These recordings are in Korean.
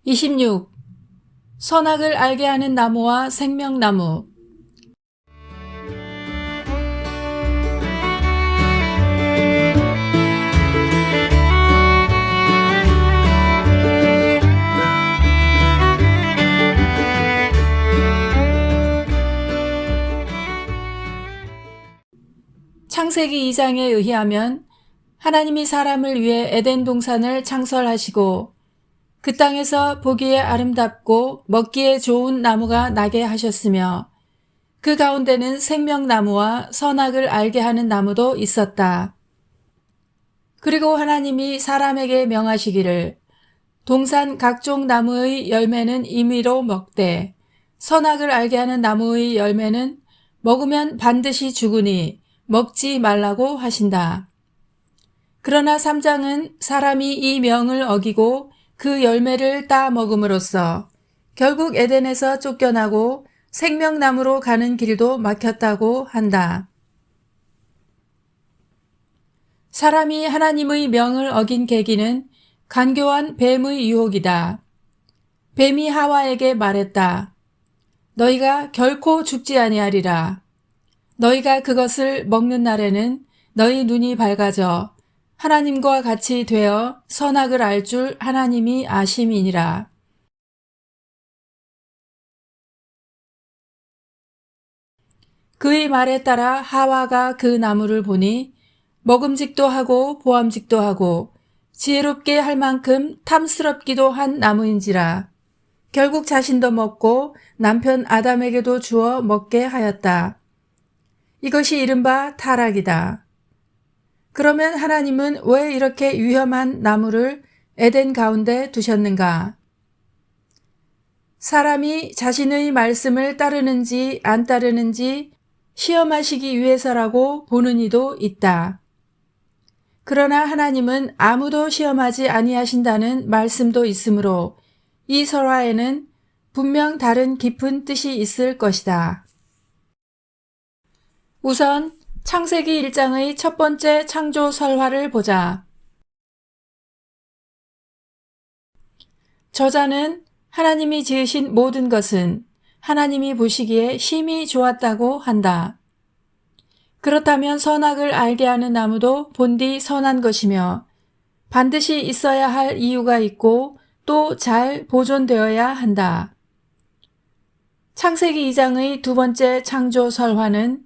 26. 선악을 알게 하는 나무와 생명나무. 창세기 2장에 의하면 하나님이 사람을 위해 에덴 동산을 창설하시고 그 땅에서 보기에 아름답고 먹기에 좋은 나무가 나게 하셨으며 그 가운데는 생명나무와 선악을 알게 하는 나무도 있었다. 그리고 하나님이 사람에게 명하시기를 동산 각종 나무의 열매는 임의로 먹되 선악을 알게 하는 나무의 열매는 먹으면 반드시 죽으니 먹지 말라고 하신다. 그러나 3장은 사람이 이 명을 어기고 그 열매를 따 먹음으로써 결국 에덴에서 쫓겨나고 생명나무로 가는 길도 막혔다고 한다. 사람이 하나님의 명을 어긴 계기는 간교한 뱀의 유혹이다. 뱀이 하와에게 말했다. 너희가 결코 죽지 아니하리라. 너희가 그것을 먹는 날에는 너희 눈이 밝아져 하나님과 같이 되어 선악을 알 줄 하나님이 아심이니라. 그의 말에 따라 하와가 그 나무를 보니 먹음직도 하고 보암직도 하고 지혜롭게 할 만큼 탐스럽기도 한 나무인지라. 결국 자신도 먹고 남편 아담에게도 주어 먹게 하였다. 이것이 이른바 타락이다. 그러면 하나님은 왜 이렇게 위험한 나무를 에덴 가운데 두셨는가? 사람이 자신의 말씀을 따르는지 안 따르는지 시험하시기 위해서라고 보는 이도 있다. 그러나 하나님은 아무도 시험하지 아니하신다는 말씀도 있으므로 이 설화에는 분명 다른 깊은 뜻이 있을 것이다. 우선 창세기 1장의 첫 번째 창조 설화를 보자. 저자는 하나님이 지으신 모든 것은 하나님이 보시기에 심히 좋았다고 한다. 그렇다면 선악을 알게 하는 나무도 본디 선한 것이며 반드시 있어야 할 이유가 있고 또 잘 보존되어야 한다. 창세기 2장의 두 번째 창조 설화는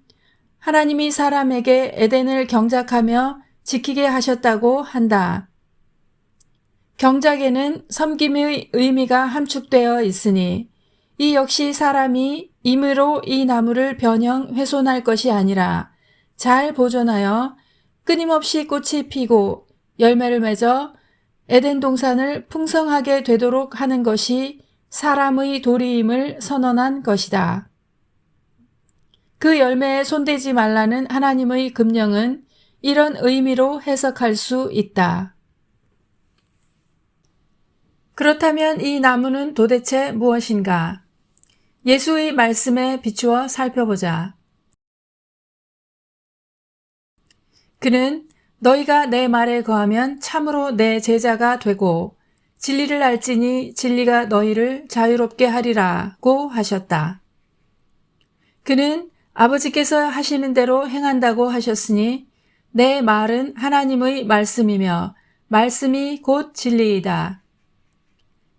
하나님이 사람에게 에덴을 경작하며 지키게 하셨다고 한다. 경작에는 섬김의 의미가 함축되어 있으니 이 역시 사람이 임의로 이 나무를 변형 훼손할 것이 아니라 잘 보존하여 끊임없이 꽃이 피고 열매를 맺어 에덴 동산을 풍성하게 되도록 하는 것이 사람의 도리임을 선언한 것이다. 그 열매에 손대지 말라는 하나님의 금령은 이런 의미로 해석할 수 있다. 그렇다면 이 나무는 도대체 무엇인가? 예수의 말씀에 비추어 살펴보자. 그는 너희가 내 말에 거하면 참으로 내 제자가 되고 진리를 알지니 진리가 너희를 자유롭게 하리라고 하셨다. 그는 아버지께서 하시는 대로 행한다고 하셨으니 내 말은 하나님의 말씀이며 말씀이 곧 진리이다.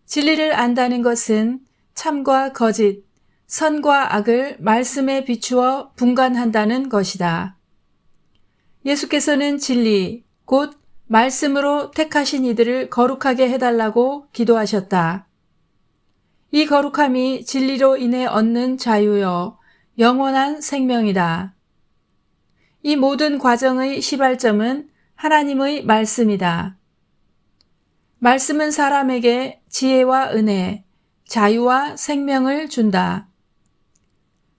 진리를 안다는 것은 참과 거짓, 선과 악을 말씀에 비추어 분간한다는 것이다. 예수께서는 진리, 곧 말씀으로 택하신 이들을 거룩하게 해달라고 기도하셨다. 이 거룩함이 진리로 인해 얻는 자유요, 영원한 생명이다. 이 모든 과정의 시발점은 하나님의 말씀이다. 말씀은 사람에게 지혜와 은혜, 자유와 생명을 준다.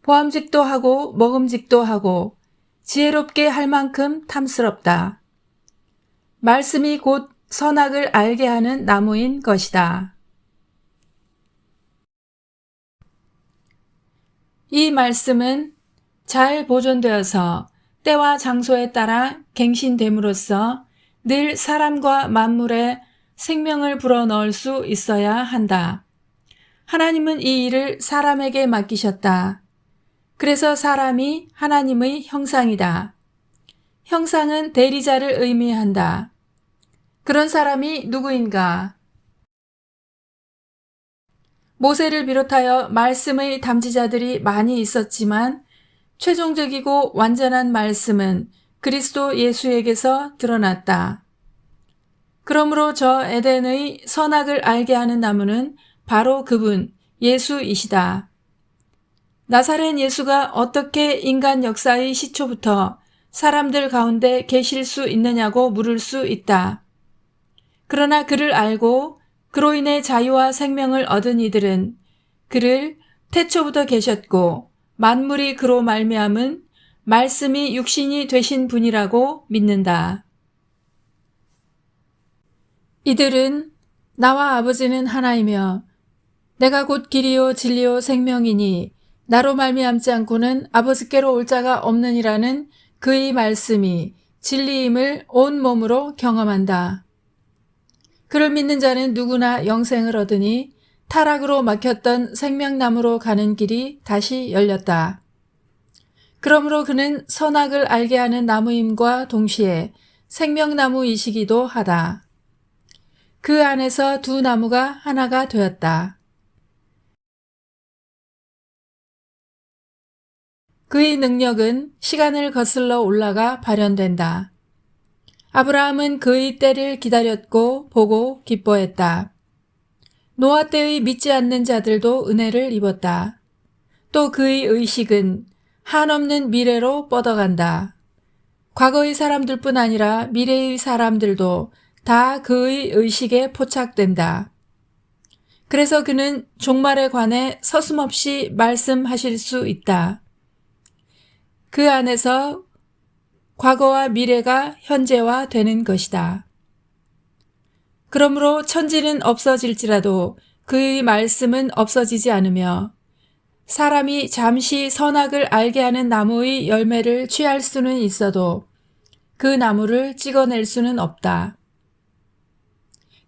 보암직도 하고 먹음직도 하고 지혜롭게 할 만큼 탐스럽다. 말씀이 곧 선악을 알게 하는 나무인 것이다. 이 말씀은 잘 보존되어서 때와 장소에 따라 갱신됨으로써 늘 사람과 만물에 생명을 불어넣을 수 있어야 한다. 하나님은 이 일을 사람에게 맡기셨다. 그래서 사람이 하나님의 형상이다. 형상은 대리자를 의미한다. 그런 사람이 누구인가? 모세를 비롯하여 말씀의 담지자들이 많이 있었지만 최종적이고 완전한 말씀은 그리스도 예수에게서 드러났다. 그러므로 저 에덴의 선악을 알게 하는 나무는 바로 그분, 예수이시다. 나사렛 예수가 어떻게 인간 역사의 시초부터 사람들 가운데 계실 수 있느냐고 물을 수 있다. 그러나 그를 알고 그로 인해 자유와 생명을 얻은 이들은 그를 태초부터 계셨고 만물이 그로 말미암은 말씀이 육신이 되신 분이라고 믿는다. 이들은 나와 아버지는 하나이며 내가 곧 길이요 진리요 생명이니 나로 말미암지 않고는 아버지께로 올 자가 없느니라는 그의 말씀이 진리임을 온 몸으로 경험한다. 그를 믿는 자는 누구나 영생을 얻으니 타락으로 막혔던 생명나무로 가는 길이 다시 열렸다. 그러므로 그는 선악을 알게 하는 나무임과 동시에 생명나무이시기도 하다. 그 안에서 두 나무가 하나가 되었다. 그의 능력은 시간을 거슬러 올라가 발현된다. 아브라함은 그의 때를 기다렸고 보고 기뻐했다. 노아 때의 믿지 않는 자들도 은혜를 입었다. 또 그의 의식은 한없는 미래로 뻗어간다. 과거의 사람들뿐 아니라 미래의 사람들도 다 그의 의식에 포착된다. 그래서 그는 종말에 관해 서슴없이 말씀하실 수 있다. 그 안에서 과거와 미래가 현재화 되는 것이다. 그러므로 천지는 없어질지라도 그의 말씀은 없어지지 않으며 사람이 잠시 선악을 알게 하는 나무의 열매를 취할 수는 있어도 그 나무를 찍어낼 수는 없다.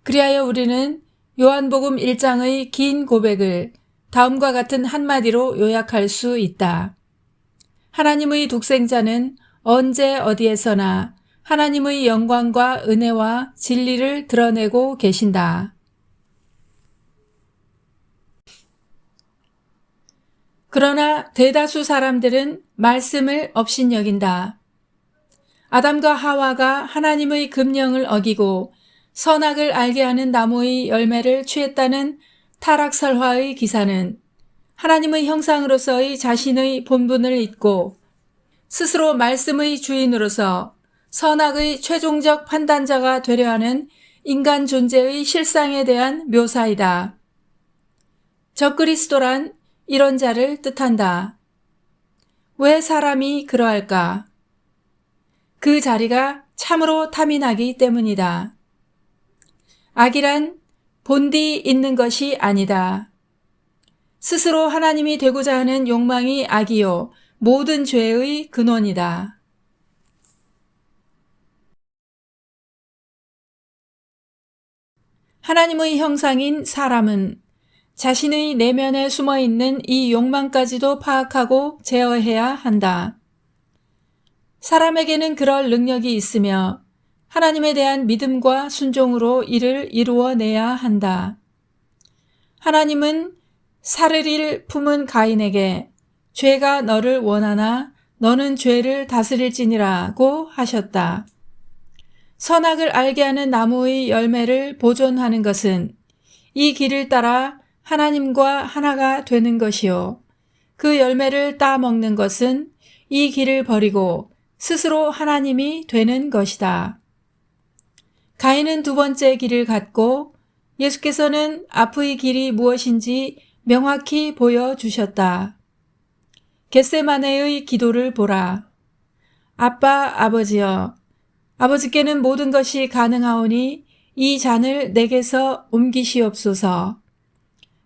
그리하여 우리는 요한복음 1장의 긴 고백을 다음과 같은 한마디로 요약할 수 있다. 하나님의 독생자는 언제 어디에서나 하나님의 영광과 은혜와 진리를 드러내고 계신다. 그러나 대다수 사람들은 말씀을 업신여긴다. 아담과 하와가 하나님의 금령을 어기고 선악을 알게 하는 나무의 열매를 취했다는 타락설화의 기사는 하나님의 형상으로서의 자신의 본분을 잊고 스스로 말씀의 주인으로서 선악의 최종적 판단자가 되려 하는 인간 존재의 실상에 대한 묘사이다. 적그리스도란 이런 자를 뜻한다. 왜 사람이 그러할까? 그 자리가 참으로 탐이 나기 때문이다. 악이란 본디 있는 것이 아니다. 스스로 하나님이 되고자 하는 욕망이 악이요 모든 죄의 근원이다. 하나님의 형상인 사람은 자신의 내면에 숨어있는 이 욕망까지도 파악하고 제어해야 한다. 사람에게는 그럴 능력이 있으며 하나님에 대한 믿음과 순종으로 이를 이루어내야 한다. 하나님은 사르리를 품은 가인에게 죄가 너를 원하나 너는 죄를 다스릴지니라고 하셨다. 선악을 알게 하는 나무의 열매를 보존하는 것은 이 길을 따라 하나님과 하나가 되는 것이요. 그 열매를 따먹는 것은 이 길을 버리고 스스로 하나님이 되는 것이다. 가인은 두 번째 길을 갔고 예수께서는 앞의 길이 무엇인지 명확히 보여주셨다. 겟세마네의 기도를 보라. 아빠, 아버지여, 아버지께는 모든 것이 가능하오니 이 잔을 내게서 옮기시옵소서.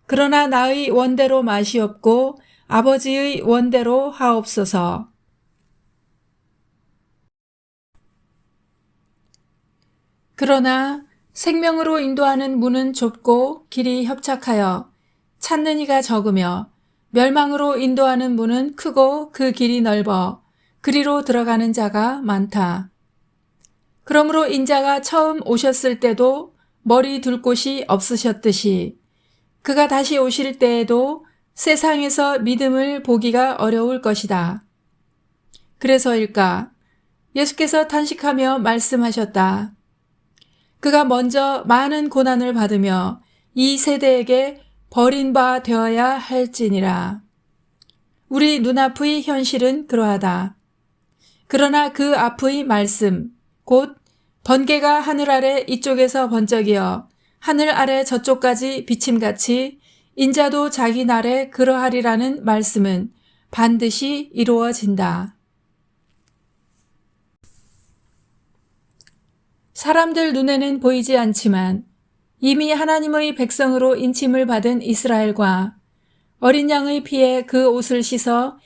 그러나 나의 원대로 마시옵고 아버지의 원대로 하옵소서. 그러나 생명으로 인도하는 문은 좁고 길이 협착하여 찾는 이가 적으며 멸망으로 인도하는 문은 크고 그 길이 넓어 그리로 들어가는 자가 많다. 그러므로 인자가 처음 오셨을 때도 머리 둘 곳이 없으셨듯이 그가 다시 오실 때에도 세상에서 믿음을 보기가 어려울 것이다. 그래서일까? 예수께서 탄식하며 말씀하셨다. 그가 먼저 많은 고난을 받으며 이 세대에게 버린 바 되어야 할지니라. 우리 눈앞의 현실은 그러하다. 그러나 그 앞의 말씀, 곧 번개가 하늘 아래 이쪽에서 번쩍이어 하늘 아래 저쪽까지 비침같이 인자도 자기 날에 그러하리라는 말씀은 반드시 이루어진다. 사람들 눈에는 보이지 않지만 이미 하나님의 백성으로 인침을 받은 이스라엘과 어린 양의 피에 그 옷을 씻어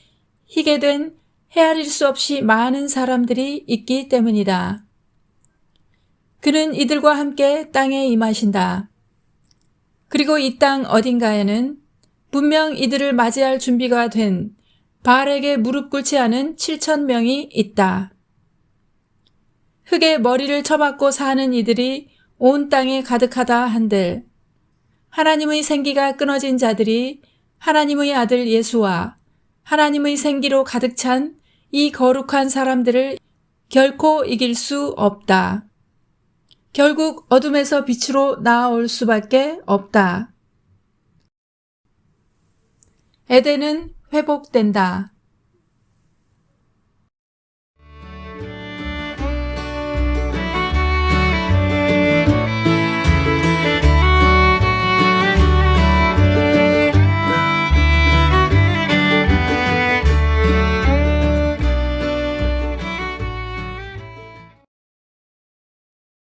희게 된 헤아릴 수 없이 많은 사람들이 있기 때문이다. 그는 이들과 함께 땅에 임하신다. 그리고 이 땅 어딘가에는 분명 이들을 맞이할 준비가 된 바알에게 무릎 꿇지 않은 7,000명이 있다. 흙에 머리를 쳐박고 사는 이들이 온 땅에 가득하다 한들 하나님의 생기가 끊어진 자들이 하나님의 아들 예수와 하나님의 생기로 가득 찬 이 거룩한 사람들을 결코 이길 수 없다. 결국 어둠에서 빛으로 나아올 수밖에 없다. 에덴은 회복된다.